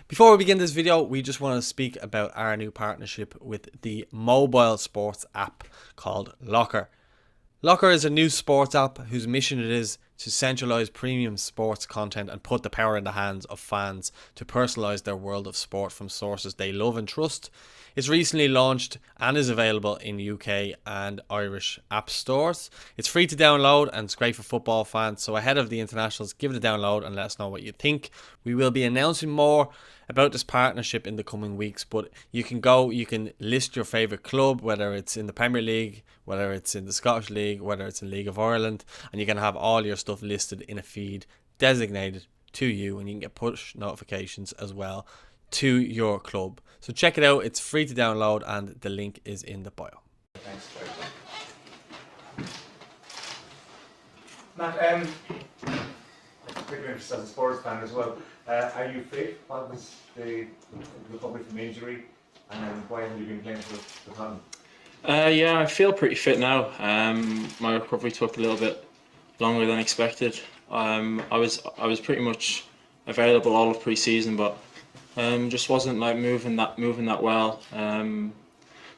Before we begin this video, we just want to speak about our new partnership with the mobile sports app called Locker. Locker is a new sports app whose mission it is to centralise premium sports content and put the power in the hands of fans to personalise their world of sport from sources they love and trust. It's recently launched and is available in UK and Irish app stores. It's free to download and it's great for football fans, so ahead of the internationals, give it a download and let us know what you think. We will be announcing more about this partnership in the coming weeks, but you can list your favourite club, whether it's in the Premier League, whether it's in the Scottish League, whether it's in League of Ireland, and you can have all your stuff listed in a feed designated to you, and you can get push notifications as well to your club. So check it out, it's free to download and the link is in the bio. Thanks, Matt, pretty interested as a sports fan as well. Are you fit? What was the recovery from injury, and why haven't you been playing for the Tottenham? Yeah, I feel pretty fit now. My recovery took a little bit longer than expected. I was pretty much available all of pre-season, but just wasn't like moving that well.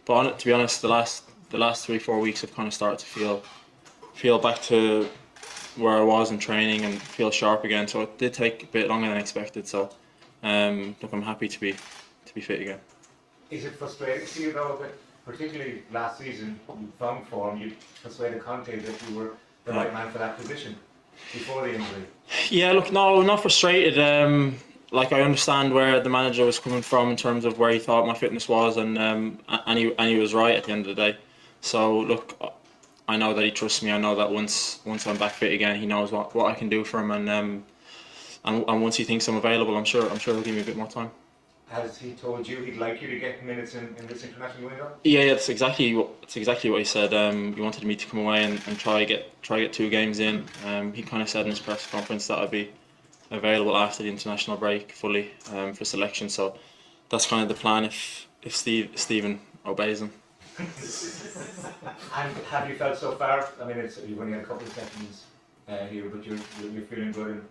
But to be honest, the last 3-4 weeks I've kind of started to feel back to where I was in training and feel sharp again. So it did take a bit longer than expected. So look, I'm happy to be fit again. Is it frustrating to you though that particularly last season you found form, you persuaded Conte that you were the right man for that position before the injury? Yeah, look, no, not frustrated. Like I understand where the manager was coming from in terms of where he thought my fitness was, and he was right at the end of the day. So look, I know that he trusts me. I know that once I'm back fit again, he knows what I can do for him, and once he thinks I'm available, I'm sure he'll give me a bit more time. Has he told you he'd like you to get minutes in this international window? Yeah, that's exactly what he said. He wanted me to come away and try get 2 games in. He kind of said in his press conference that I'd be available after the international break fully for selection. So that's kind of the plan if Stephen obeys him. And have you felt so far? I mean, you've only had a couple of sessions here, but you're feeling good.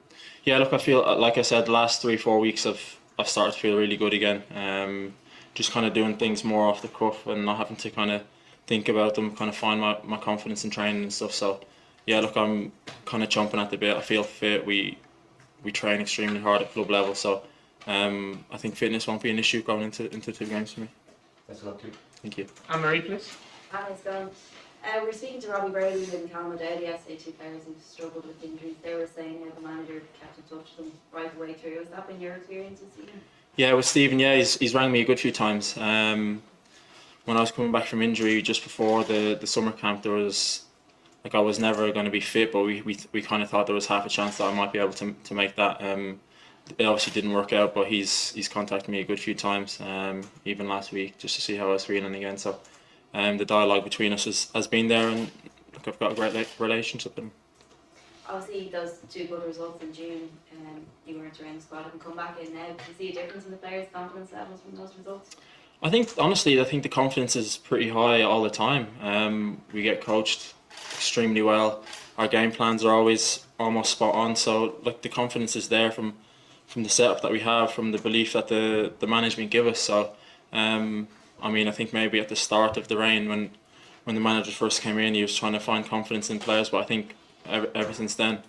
Yeah, look, I feel like I said, the last 3-4 weeks I've started to feel really good again. Just kind of doing things more off the cuff and not having to kind of think about them, kind of find my confidence in training and stuff. So yeah, look, I'm kind of chomping at the bit. I feel fit. We train extremely hard at club level, so I think fitness won't be an issue going into 2 games for me. Best of luck to you. Thank you. Anne-Marie, please. Hi, how's it going? We're speaking to Robbie Brady and Callum Doherty yesterday, 2 players who've struggled with injuries. They were saying the manager kept in touch with them right the way through. Has that been your experience this season? Yeah, with Stephen, yeah, he's rang me a good few times. When I was coming back from injury just before the summer camp, there was I was never going to be fit, but we kind of thought there was half a chance that I might be able to make that. It obviously didn't work out, but he's contacted me a good few times, even last week, just to see how I was feeling again. So the dialogue between us has been there, and look, I've got a great relationship with him. Obviously, those 2 good results in June, you weren't around the squad and come back in now. Do you see a difference in the players' confidence levels from those results? I think, honestly, the confidence is pretty high all the time. We get coached extremely well. Our game plans are always almost spot on. So, like, the confidence is there from the setup that we have, from the belief that the management give us. So, I mean, I think maybe at the start of the reign, when the manager first came in, he was trying to find confidence in players. But I think ever since then,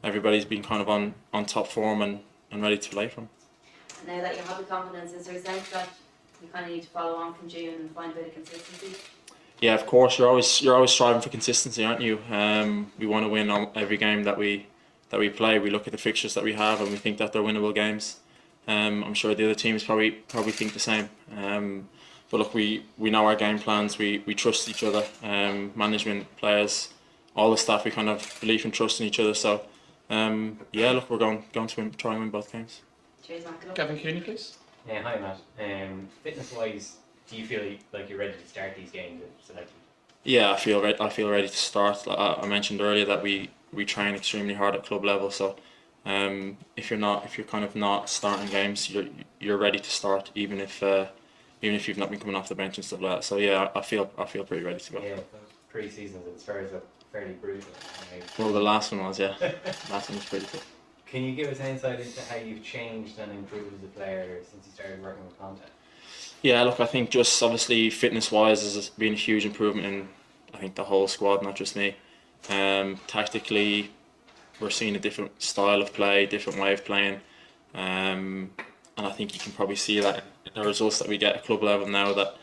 everybody's been kind of on top form and ready to play from. Now that you have the confidence, is there a sense that you kind of need to follow on from June and find a bit of consistency? Yeah, of course. You're always striving for consistency, aren't you? We want to win on every game that we play. We look at the fixtures that we have and we think that they're winnable games. I'm sure the other teams probably think the same. But look, we know our game plans. We trust each other. Management, players, all the staff. We kind of believe and trust in each other. So yeah, look, we're going to try and win both games. Cheers, Matt. Gavin Cooney, please. Hi Matt. Fitness-wise, do you feel like you're ready to start these games if selected? Yeah, I feel ready to start. Like I mentioned earlier that we train extremely hard at club level. So if you're kind of not starting games, you're ready to start, even if you've not been coming off the bench and stuff like that. So yeah, I feel pretty ready to go. Yeah, pre-seasons at Spurs are fairly brutal. Well, the last one was, yeah. Last one was pretty tough. Can you give us an insight into how you've changed and improved as a player since you started working with content? Yeah, look, I think just obviously fitness-wise has been a huge improvement in, I think, the whole squad, not just me. Tactically, we're seeing a different style of play, different way of playing, and I think you can probably see that in the results that we get at club level now, that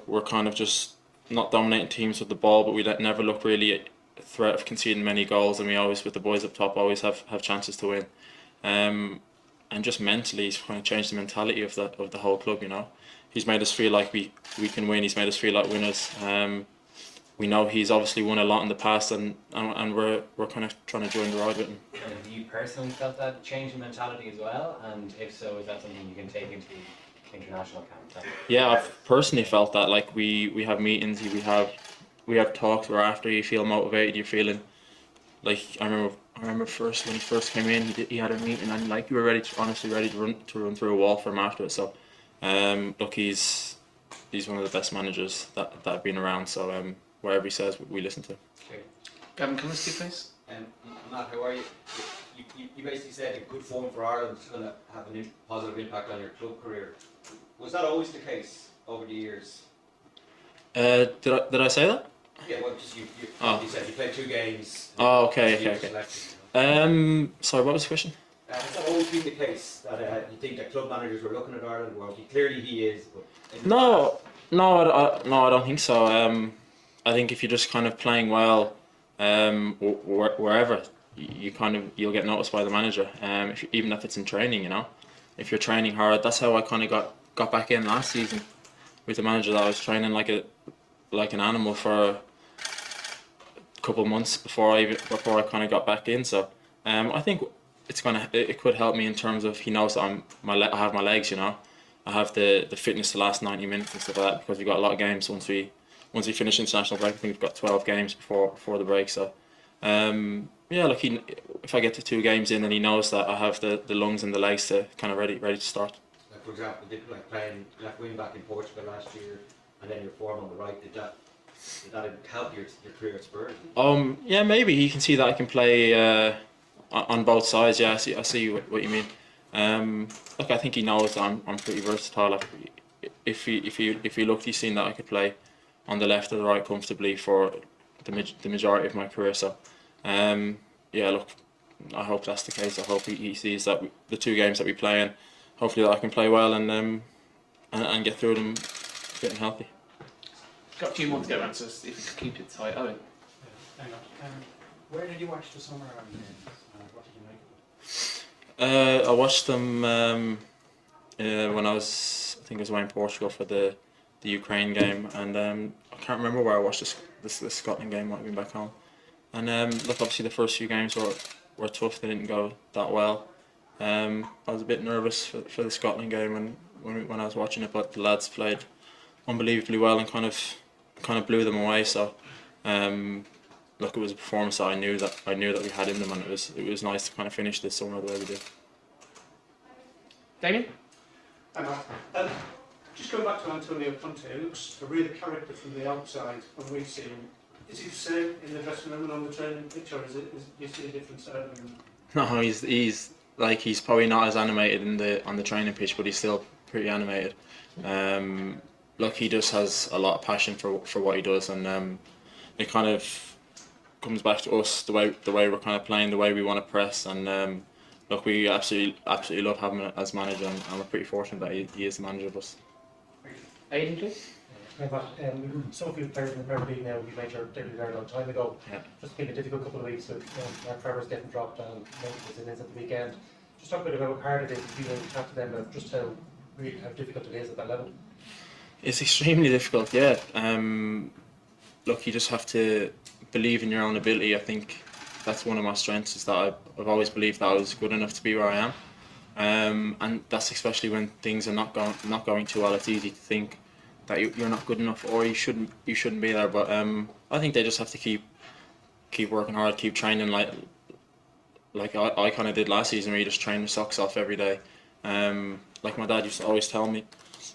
we're kind of just not dominating teams with the ball, but we never look really a threat of conceding many goals, and we always, with the boys up top, always have chances to win. And just mentally, he's kind of changed the mentality of the whole club. You know, he's made us feel like we can win. He's made us feel like winners. We know he's obviously won a lot in the past, and we're kind of trying to join the ride with him. And have you personally felt that change in mentality as well? And if so, is that something you can take into international camp? Yeah, I've personally felt that. Like we have meetings, we have talks where after you feel motivated, you're feeling like I remember first when he first came in, he had a meeting and like you were honestly ready to run through a wall for him after it. So, look, he's one of the best managers that have been around. So whatever he says, we listen to. Okay. Gavin, can I see please? Matt, how are you? You basically said a good form for Ireland is going to have a positive impact on your club career. Was that always the case over the years? Did I say that? Yeah, well, just you said you played 2 games. Oh, okay. Sorry, what was the question? Has that always been the case that you think that club managers were looking at Ireland? Well, clearly he is, but No, I don't think so. I think if you're just kind of playing well, wherever, you'll get noticed by the manager. Even if it's in training, you know, if you're training hard, that's how I kind of got back in last season with the manager. That I was training like an animal for a couple of months before I kind of got back in. So I think it could help me in terms of he knows that I have my legs, you know. I have the fitness to last 90 minutes and stuff like that, because we've got a lot of games once we finish international break. I think we've got 12 games before the break. So yeah, look, if I get to 2 games in, then he knows that I have the lungs and the legs to kind of ready to start. like, for example, playing left wing back in Portugal last year, and then your form on the right, did that help your career at Spurs? Yeah, maybe he can see that I can play on both sides. Yeah, I see what you mean. Look, I think he knows that I'm pretty versatile. Like, if he looked, he's seen that I could play on the left or the right comfortably for the majority of my career. So, yeah, look, I hope that's the case. I hope he sees that the 2 games that we play in, hopefully that I can play well and get through them fit and healthy. Got a few more to go around, so if you could keep it tight. Owen. Hang on. Where did you watch the summer Ireland games? What did you make of it? I watched them when I think I was away in Portugal for the Ukraine game, and I can't remember where I watched the Scotland game. Might have been back home. And look, obviously the first few games were tough. They didn't go that well. I was a bit nervous for the Scotland game when I was watching it, but the lads played unbelievably well and kind of blew them away. So look, it was a performance that I knew that we had in them, and it was nice to kind of finish this summer the way we did. Damien? Just going back to Antonio Conte, it looks a real character from the outside when we see him. Is he the same in the dressing room and on the training pitch, or is you see a different side of him? No, he's probably not as animated on the training pitch, but he's still pretty animated. Look, he just has a lot of passion for what he does, and it kind of comes back to us, the way we're kind of playing, the way we want to press, and look, we absolutely love having him as manager, and we're pretty fortunate that he is the manager of us. Aidan, please? Some of you players in the Premier League now, you made your debut there a long time ago. Yeah. Just been a difficult couple of weeks with Mark Trevor's getting dropped and Memphis is at the weekend. Just talk a bit about how hard it is to be able to chat to them about just how difficult it is at that level. It's extremely difficult, yeah. Look, you just have to believe in your own ability. I think that's one of my strengths, is that I've always believed that I was good enough to be where I am. And that's especially when things are not going too well. It's easy to think that you're not good enough or you shouldn't be there. But I think they just have to keep working hard, keep training like I kind of did last season, where you just train your socks off every day. Like my dad used to always tell me,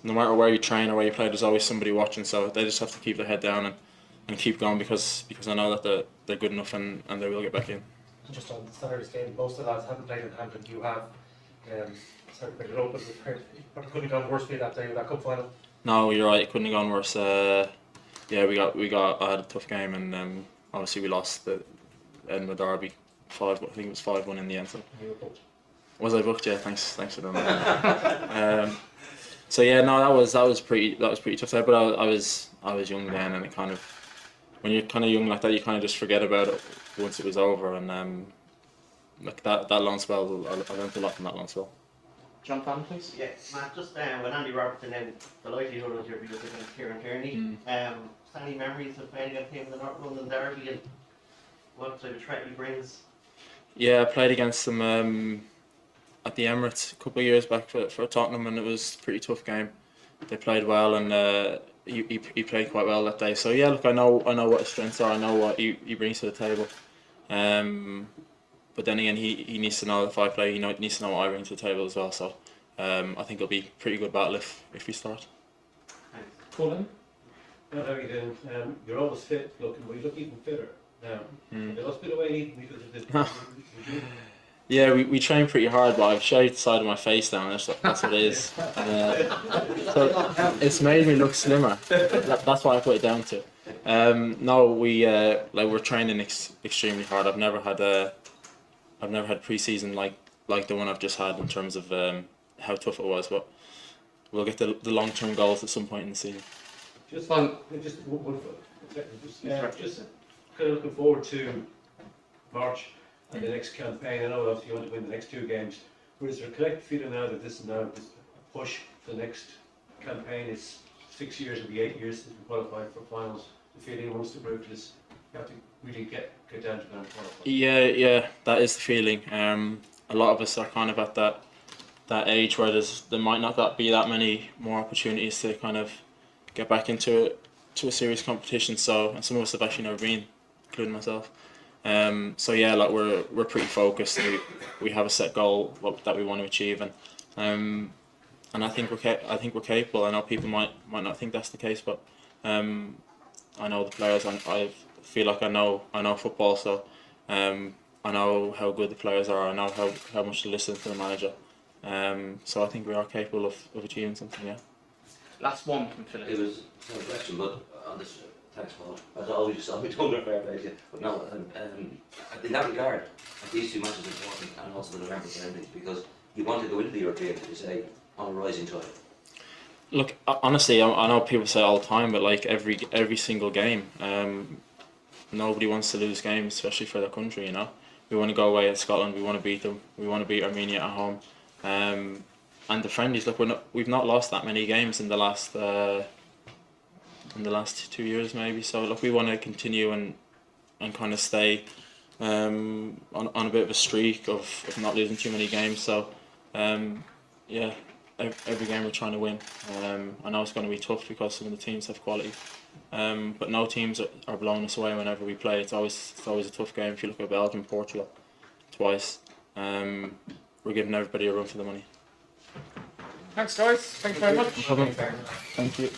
no matter where you train or where you play, there's always somebody watching. So they just have to keep their head down and keep going, because I know that they're good enough and they will get back in. just on Saturday's game, most of the lads haven't played in hand, and you have. Sorry to pick it up, but we've heard it couldn't have gone worse for you that day with that cup final. No, you're right. It couldn't have gone worse. Yeah, I had a tough game, and obviously we lost the Edinburgh Derby 5. I think it was 5-1 in the end. So. You were booked. Was I booked? Yeah, thanks for that. So yeah, no, that was pretty tough there. But I was young then, and it kind of, when you're kind of young like that, you kind of just forget about it once it was over. And like that long spell, I learned a lot from that long spell. John Fallon, please. Yeah, Matt, just when Andy Robertson then the likelihood was you're because against Kieran Tierney. Any memories of playing against him in the North London Derby and what type of threat he brings? Yeah, I played against him at the Emirates a couple of years back for Tottenham, and it was a pretty tough game. They played well, and he played quite well that day. So yeah, look, I know what his strengths are. I know what he brings to the table. But then again, he needs to know if I play. He needs to know what I bring to the table as well. So I think it'll be a pretty good battle if we start. Thanks. Colin. How are you doing? You're always fit looking, but you look even fitter now. You lost a bit of weight even because of the... Yeah, we train pretty hard, but I've shaved the side of my face down. That's what it is. So it's made me look slimmer. That's what I put it down to. No, we're training extremely hard. I've never had pre-season like the one I've just had in terms of how tough it was. But we'll get the long-term goals at some point in the season. Just kind of looking forward to March and the next campaign. I know obviously you want to win the next 2 games, but is there a collective feeling now that this is now this push for the next campaign? It's 6 years, it'll be 8 years since we qualified for finals. The feeling amongst the group is you have to really get down to that qualify. Yeah, that is the feeling. A lot of us are kind of at that age where there might not be that many more opportunities to kind of get back into a serious competition. So, and some of us have actually never been, including myself. So yeah, like we're pretty focused. We have a set goal that we want to achieve, and I think we're capable. I know people might not think that's the case, but I know the players. I feel like I know football, so I know how good the players are. I know how much to listen to the manager. So I think we are capable of achieving something. Yeah. Last one from Philip. It was no question, but on this, thanks, Paul. As always, you saw me doing a fair play to you. But no, in that regard, these 2 matches are important, and also the November friendlies, because you want to go into the European to say on a rising tide. Look, honestly, I know people say it all the time, but like every single game, nobody wants to lose games, especially for their country. You know, we want to go away at Scotland. We want to beat them. We want to beat Armenia at home. And the friendlies, look, we've not lost that many games in the last 2 years maybe. So look, we want to continue and kind of stay on a bit of a streak of not losing too many games. So yeah, every game we're trying to win. I know it's going to be tough because some of the teams have quality, but no teams are blowing us away whenever we play. It's always a tough game. If you look at Belgium, Portugal, twice, we're giving everybody a run for the money. Thanks, guys. Thanks very much. Thank you.